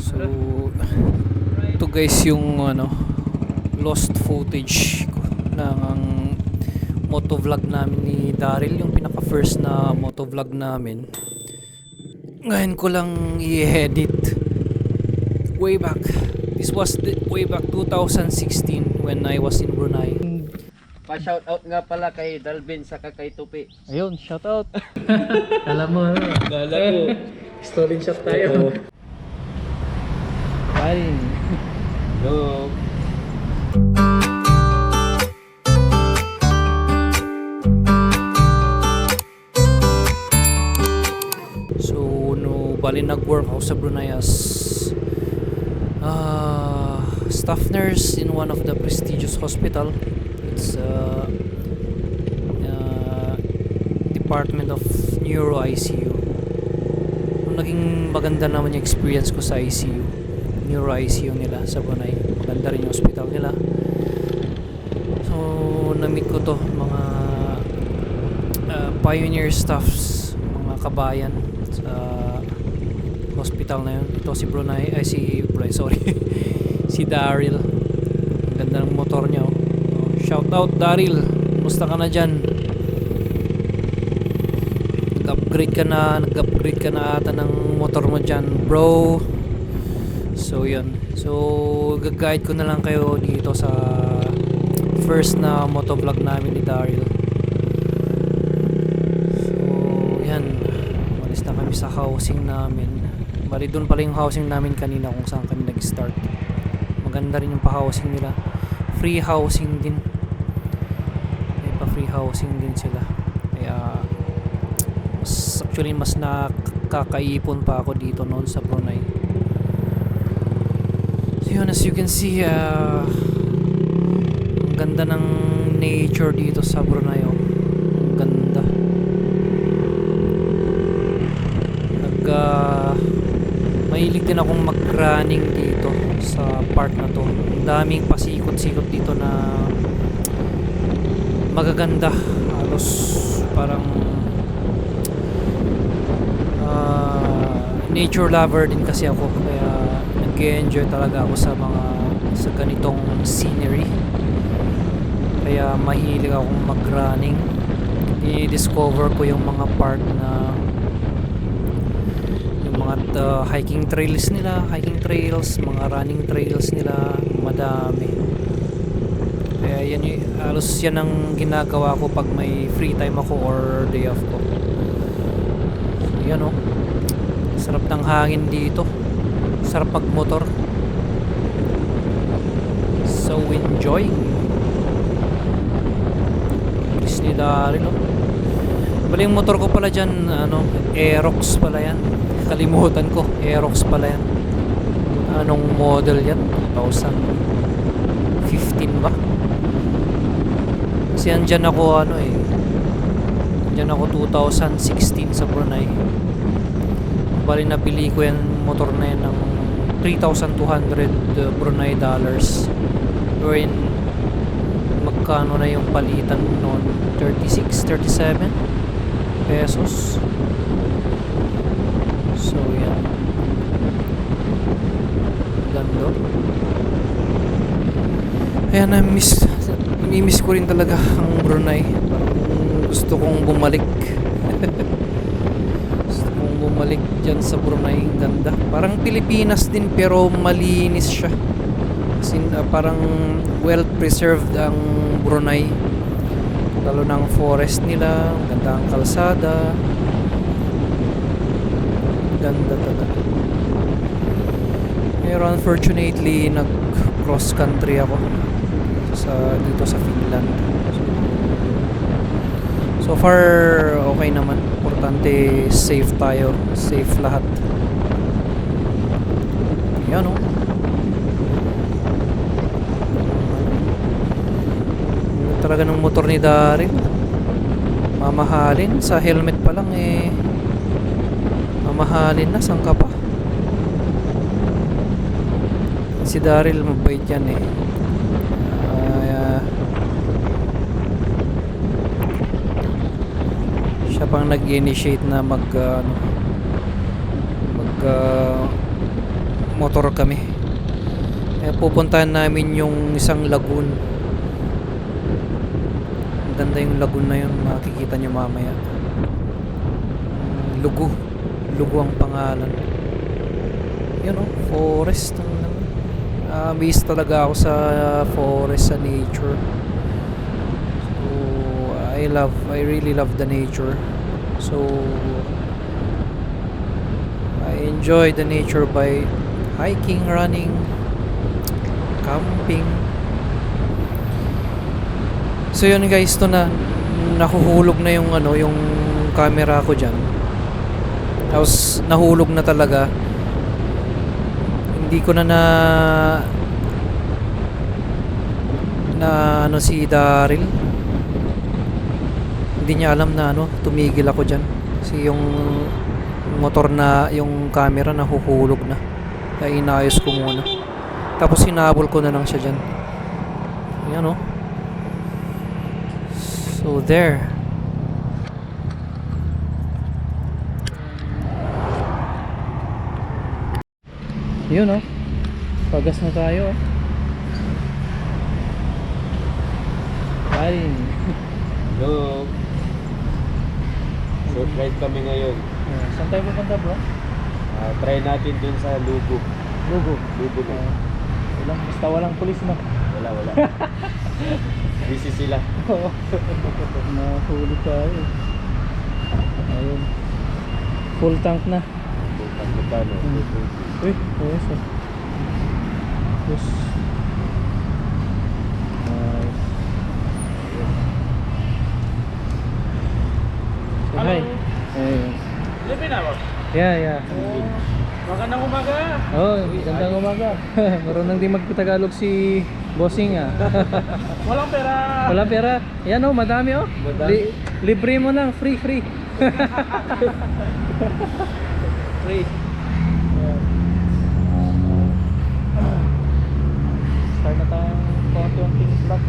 So ito guys yung lost footage ng motovlog namin ni Daryl, yung pinaka first na motovlog namin. Ngayon ko lang i-edit. Way back. This was way back 2016 when I was in Brunei. Pa-shoutout nga pala kay Dalvin sa kay Tupi. Ayun, shoutout. Alam mo, Gala ko. stolen shot tayo. Ay. Hello. So, bali nag-work ako sa Brunei as staff nurse in one of the prestigious hospital. It's Department of Neuro ICU. Naging maganda naman yung experience ko sa ICU. Neuro ICU nila sa Brunei. Maganda rin yung hospital nila. So, na-meet ko to mga pioneer staffs, mga kabayan sa hospital na yun. Ito si Brunei, sorry. Si Daryl. Ganda ng motor niya. Shout out Daryl. Kumusta ka na dyan? Nag-upgrade ka na ata ng motor mo dyan, bro. So yun. So gag-guide ko na lang kayo dito sa first na motovlog namin ni Daryl. So yan. Malis na kami sa housing namin. Bali doon pala yung housing namin kanina kung saan kami nag-start. Maganda rin yung pa-housing nila. Free housing din. May pa-free housing din sila. Kaya actually mas nakakaipon pa ako dito noon sa Brunei. So yun, as you can see, ang ganda ng nature dito sa Brunei. Ang ganda. Mahilig din akong mag-running dito sa part na to. Ang daming pasikot-sikot dito na magaganda. Halos parang nature lover din kasi ako, kaya nag-enjoy talaga ako sa ganitong scenery. Kaya mahilig akong mag-running. I-discover ko yung mga part na mga hiking trails, mga running trails nila, madami. Kaya yan halos yan ang ginagawa ko pag may free time ako or day off ko. So yan sarap ng hangin dito, sarap magmotor, so enjoy. Please ni Daryl bali yung motor ko pala dyan, Aerox pala yan. Kalimutan ko, Aerox pala yan. Anong model yan? 2015 ba? Kasi andyan ako andyan ako 2016 sa Brunei. Bali nabili ko yan motor na yan ng 3,200 Brunei dollars, wherein magkano na yung palitan noon, 37 pesos. So yan, ganda. Kaya namimiss ko rin talaga ang Brunei. Parang gusto kong bumalik. Gusto kong bumalik dyan sa Brunei. Ganda, parang Pilipinas din pero malinis siya. Parang well preserved ang Brunei, lalo ng forest nila. Ganda ang kalsada, ganda talaga. Pero unfortunately nag cross country ako dito sa Finland. So far okay naman. Importante safe tayo, safe lahat. Yan talaga ng motor ni Daryl, mamahalin. Sa helmet pa lang mamahalin na. Saan ka pa? Si Daryl mabait yan siya pang motor kami. Pupuntahan namin yung isang lagoon. Ang ganda yung lagoon na yun, makikita nyo mamaya. Lugo. Lugo ang pangalan. Yun oh, forest. Miss talaga ako sa forest, sa nature. So, I really love the nature. So, I enjoy the nature by hiking, running, camping. So yun guys, to na nahuhulog na yung ano, yung camera ko diyan. Tapos nahulog na talaga. Hindi ko na ano si Daryl. Hindi niya alam na ano, tumigil ako diyan. Kasi yung motor na, yung camera nahuhulog na. Kaya inayos ko muna. Tapos hinabol ko na lang siya dyan. Ayan o. So there. Yun o. Pagas na tayo o. Kain. Hello. Short ride kami ngayon. Saan tayo pupunta bro? Try natin dun sa Lugo. Lugo. Lugo na. Basta walang pulis na. Wala. Busy sila. Nahuli tayo. Ayun. Full tank na. Magkano? Uy, yes. Yes. Nice. Say hi. Hey. Libre na, boss? Yeah. Magandang umaga. Oh, gandang umaga. Marunong din magtagalog si Bossing ah. Walang pera. Wala pera. Yan oh, madami oh. Madami. Libre mo lang, free. Free. Start na tayong konting vlog.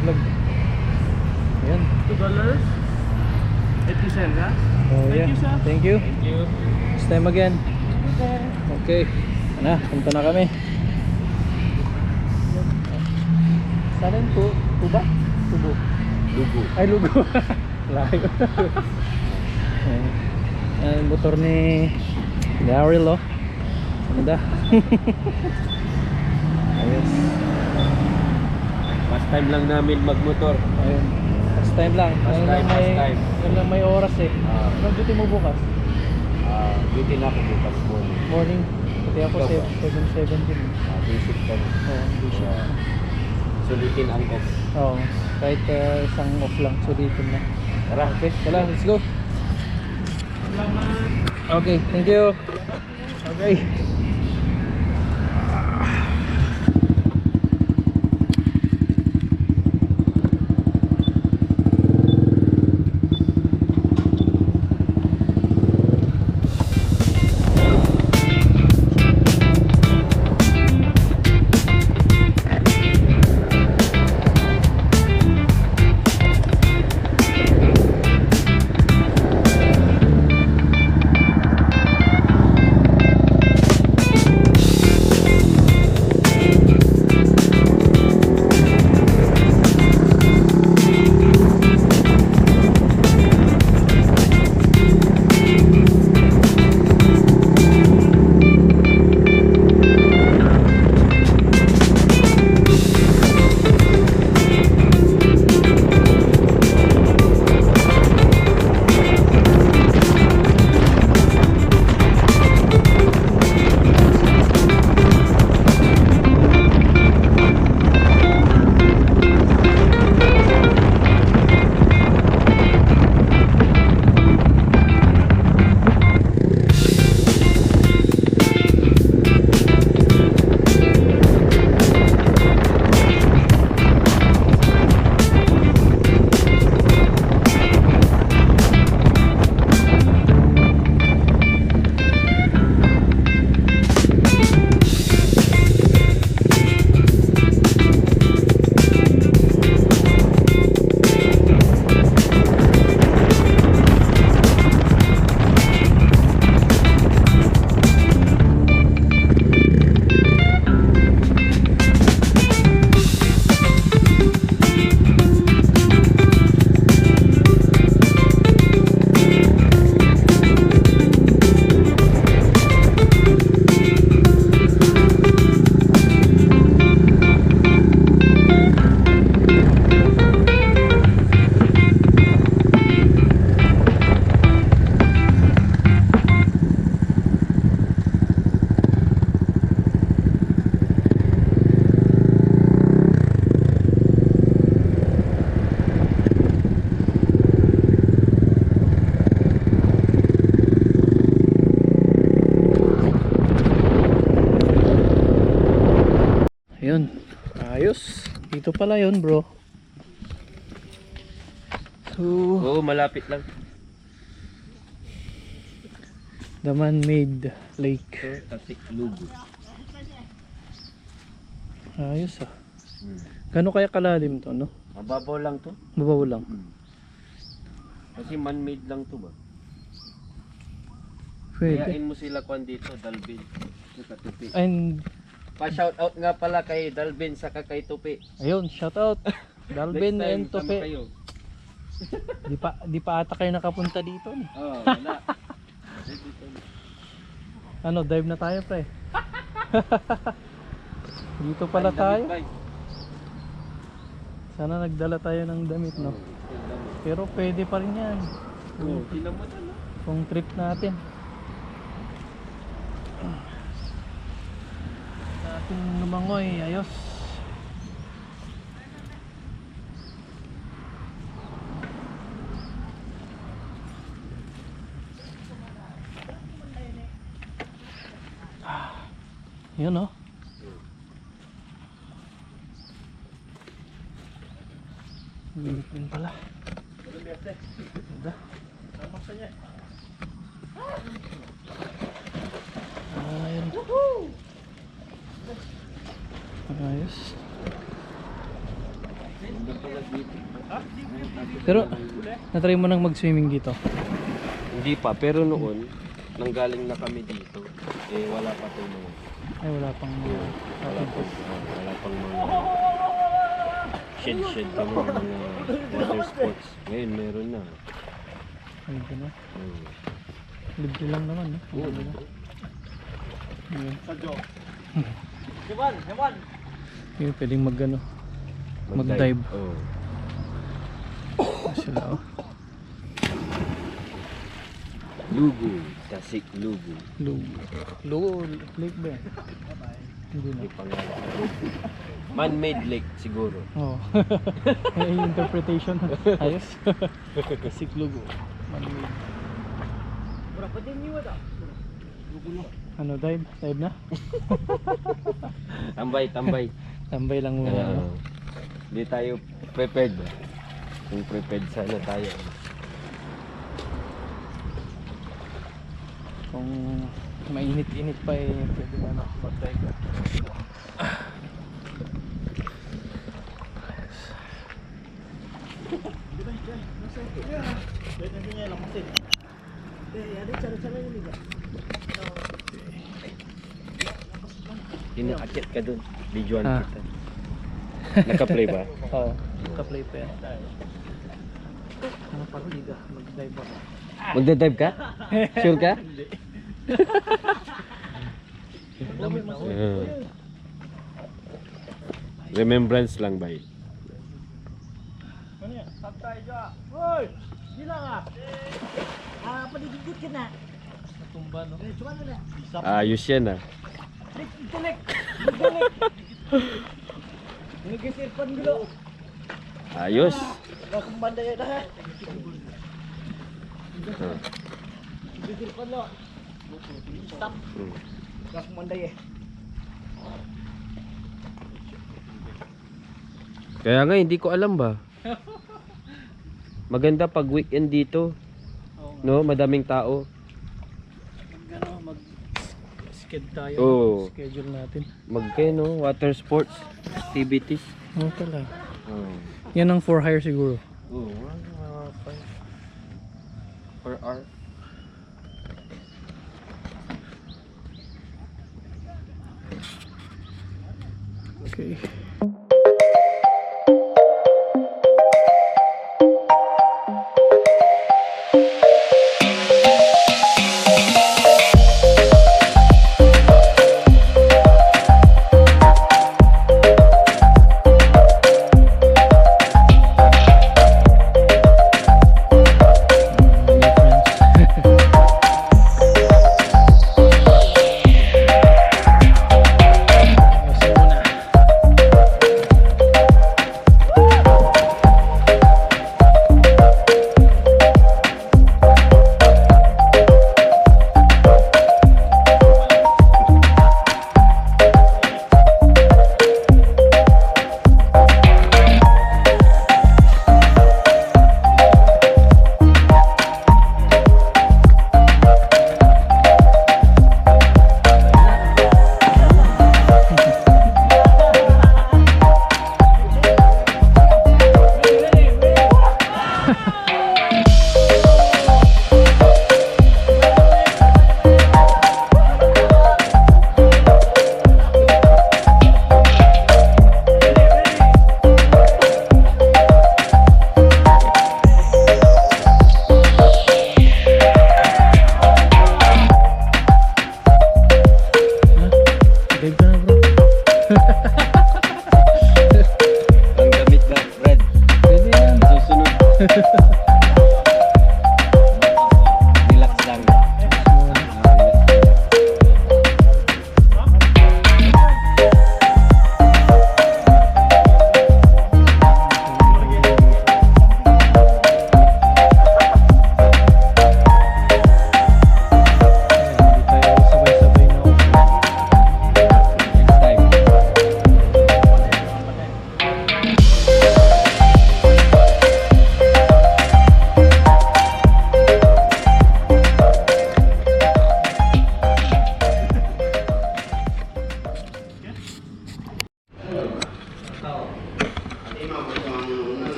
Vlog. Ayan. $2. 80 cents, ha? Oh, Thank yeah. you, sir. Thank you. Thank you. Next time again. Okay. Na, punta na kami. Saan yun? Tuba? Tubo. Lugo. Ay, Lugo. Layo. Ayan, motor ni Daryl oh. Ganda. Ayos. First time lang namin magmotor. Ayun. First time lang. First time. Ngayon lang may oras eh. Ah. Anong duty mo bukas? Duty na ako bukas morning. Morning. Pati ako Ikaw ba? 7:17. Basic ka na. Oo, busy. Sulitin ang off. Oo. Kahit isang off lang. Sulitin na. Tara. Okay, tala, let's go. Okay, thank you. Okay. Ayos. Dito pala yun, bro. So, Oo, malapit lang. the man-made lake. Tasik Lugo. Ayos ah. Gano'n kaya kalalim to, no? Mababaw lang to. Mababaw lang. Kasi man-made lang to ba? Pwede. Kayain mo sila kwan dito, Dalvin. Sa Tupi. And, Pa-shout out nga pala kay Dalvin sa kay Tupi. ayun, shout out. Dalvin Next time, and sama Tope. kayo. Di pa ata kayo nakapunta dito. No? Oh, wala. Ano, dive na tayo, pre. Dito pala tayo. Sana nagdala tayo ng damit, no? Pero pwede pa rin yan. Oh, tingnan mo na. Kung trip natin. Natin lumangoy, ayos. Yun, no? Bilik din pala. Ganda. Ayun. Ayos. Pero, natry mo nang mag-swimming dito? Hindi pa, pero noon, nanggaling na kami dito. Eh, wala pa to noon. Ay, wala pang Wala pang mga shed pa mga water sports. Ngayon, meron na. Ayun na. Oh. Libre lang naman, no? Oo. Ayun. Sadyo. Hewan, hewan. Yun, pwedeng mag-ano. Mag-dive. Oh. Sila, oh. Lugo, Tasik Lugo. Lugo, lake ba? Hindi na. May pangalan. Man-made lake siguro. Oo. May interpretation. Ayos. Siklugo. Man-made. Ano, dive? Dive na? Tambay, tambay. Tambay lang muna. Hindi tayo prepared ba? Kung prepared sana tayo. Kung mainit-init pa eh, pwede na na mag-dive. Inaakit ka dun. Videoan Ah. kita. Naka-play ba? Oo. Ka-play pa yan. Ano pa liga? Mag-dive ako. Magda-dive ka? Sure ka? Damit na ako. Remembrance lang ba yun? Ano yan? Tap tayo dyan. Hoy! Gila nga. Paligid ka na. Natumba, no? Ayos yan ah. Tulek! Nag-isirpan gulo. Ayos. Bakong banda yan ha? Ah. Nag-isirpan lo. Stop. Bakong banda yan. Kaya nga hindi ko alam ba. Maganda pag weekend dito. No, madaming tao. Mag-sked tayo. Oo. Schedule natin. No, water sports activities. Oo pala. Oh. Yan ang for hire siguro. Oh, per hour. Okay.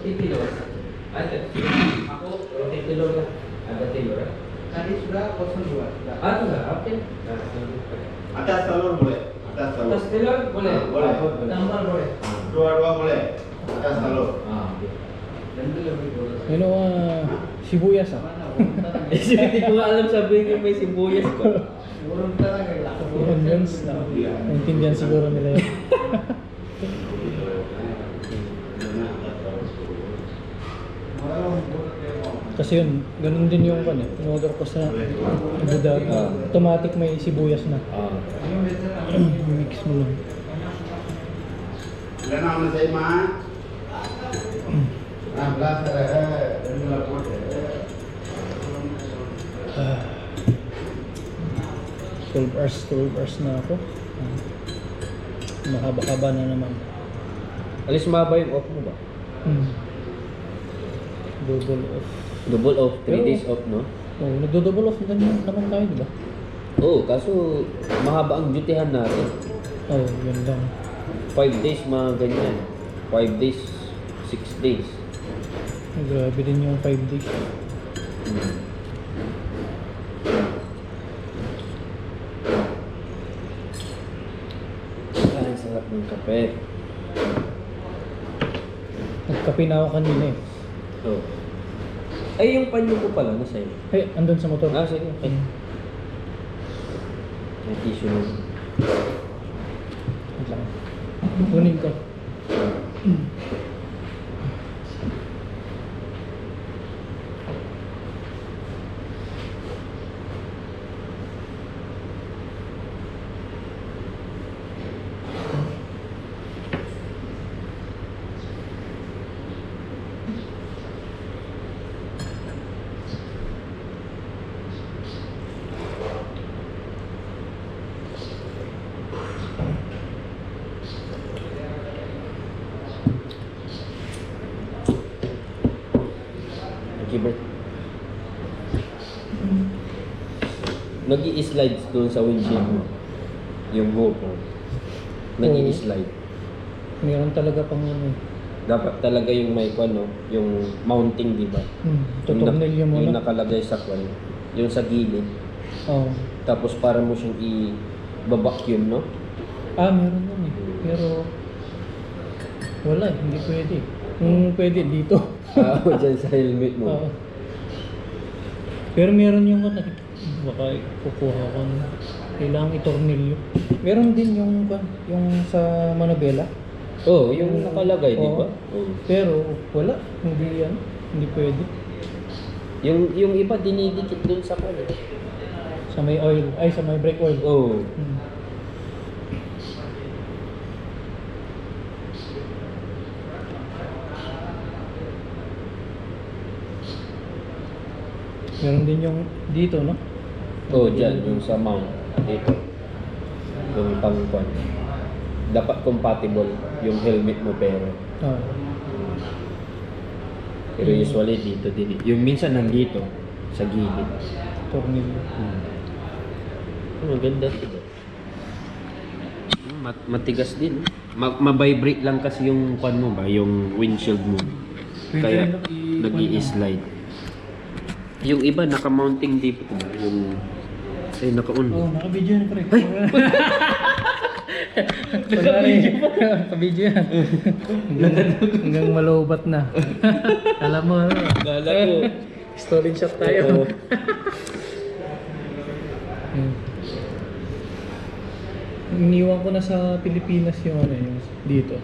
Titilor. Ako, titilor lang. Ada tilor. Tadi sudah 02. Ah, sudah. Oke. Atas telur boleh. Atas telur. Atas tilor boleh. Boleh. Tambah boleh. Dua-dua boleh. Atas telur. Ah, oke. Ano sibuyas ah. Hindi ko nga alam sabihin yung may sibuyas ko. Onions na. Naintindihan siguro nila yun. Kasi yun, ganun din yung kan eh. In-order ko sa Abu Dhabi. Automatic may sibuyas na. Ah. Mix mo lang. Ilan naman sa ima? 16 12 hours na ako. Mahaba-haba na naman. Alis maba yung off mo ba? Double off. Double off, 3 Pero- days off, no? Oh, nagdo-double off din naman tayo, di ba? Oo, kaso mahaba ang dutihan natin. Oh, yun lang. 5 days mga ganyan. 5 days, 6 days. Grabe din yung 5 days. Ay, sarap ng kape. Nagkape na ako kanina eh. Oh. Ay, yung panyo ko pala, nasa iyo. Eh, andun sa motor. Ah, sige. Okay. May tissue na. Wait lang. Kunin ko. Okay, Bert. Nag-i-slides doon sa windshield mo. Yung GoPro. Nag-i-slide. Meron talaga pang ano eh. Dapat talaga yung may ano, yung mounting, di ba? Tutornilyo mo Yung na. nakalagay sa kwan. Yung sa gilid. Oh. Tapos para mo siyang i-vacuum, no? Ah, meron nun eh. Pero wala eh, hindi pwede. Kung pwede dito. Dyan sa helmet mo. Oo. Pero meron yung ano, baka kukuha ko na. Kailangan itornilyo. Meron din yung sa Manabela. Oo, yung nakalagay, di ba? Oo. Pero wala, hindi yan. Hindi pwede. Yung iba dinidikit doon sa kwan. Sa may oil, ay sa may brake oil. Oo. Hmm. Meron din yung dito, no? Oo, dyan, yung sa mount. Dito. Yung pang kwan. Dapat compatible yung helmet mo pero. Ah. Pero usually dito din. Yung minsan nandito, sa gilid. Tornilyo. Maganda ito. Matigas din. Ma-vibrate lang kasi yung kwan mo ba, yung windshield mo. Kaya nag-i-slide. Yung iba naka-mounting dito ba, yung ay naka-on. Oh, naka-video na pre. Naka-video yan. Hanggang malobat na. Alam mo, ano? Gala ko. Stolen shot tayo. Iniwan ko na sa Pilipinas yung ano, yung dito.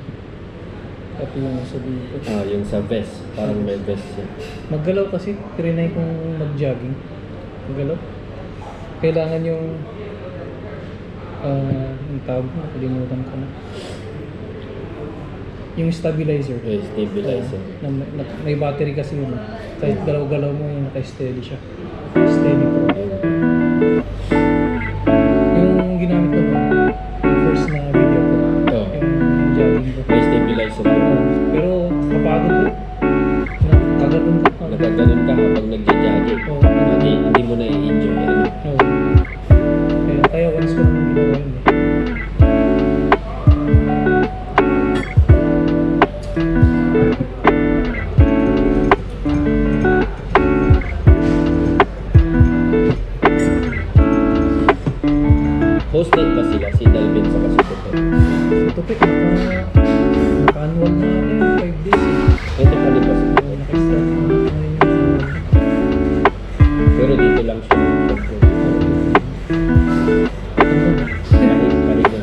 Pati yung sa dito. Yung sa vest. Parang may vest siya. Maggalaw kasi, trinay kong mag-jogging. Maggalaw. Kailangan yung yung tawag ko, nakalimutan ko na. Yung stabilizer. Okay, stabilizer. May battery kasi yun. Kahit galaw-galaw mo yung naka-steady siya. Steady pro. Yung ginamit ko ba? Yung first na video ko. Oh. Yung jogging ko. May stabilizer. Pero kapagod ko. Nakaganon ko. Nagkaganon ka habang nagja-jogging. Oo. Hindi mo na i-enjoy. Ano? Oo. Kaya once ko nang ginawa yun eh. nag-start na ako yung 5 days eh. Ito palipas. Nag-start na ako yung Pero dito lang siya. Pahinga.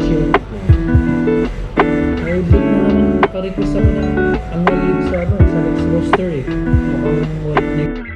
chill. May big na naman naka-request ako ng annual leave sa next roster eh. Mukhang wala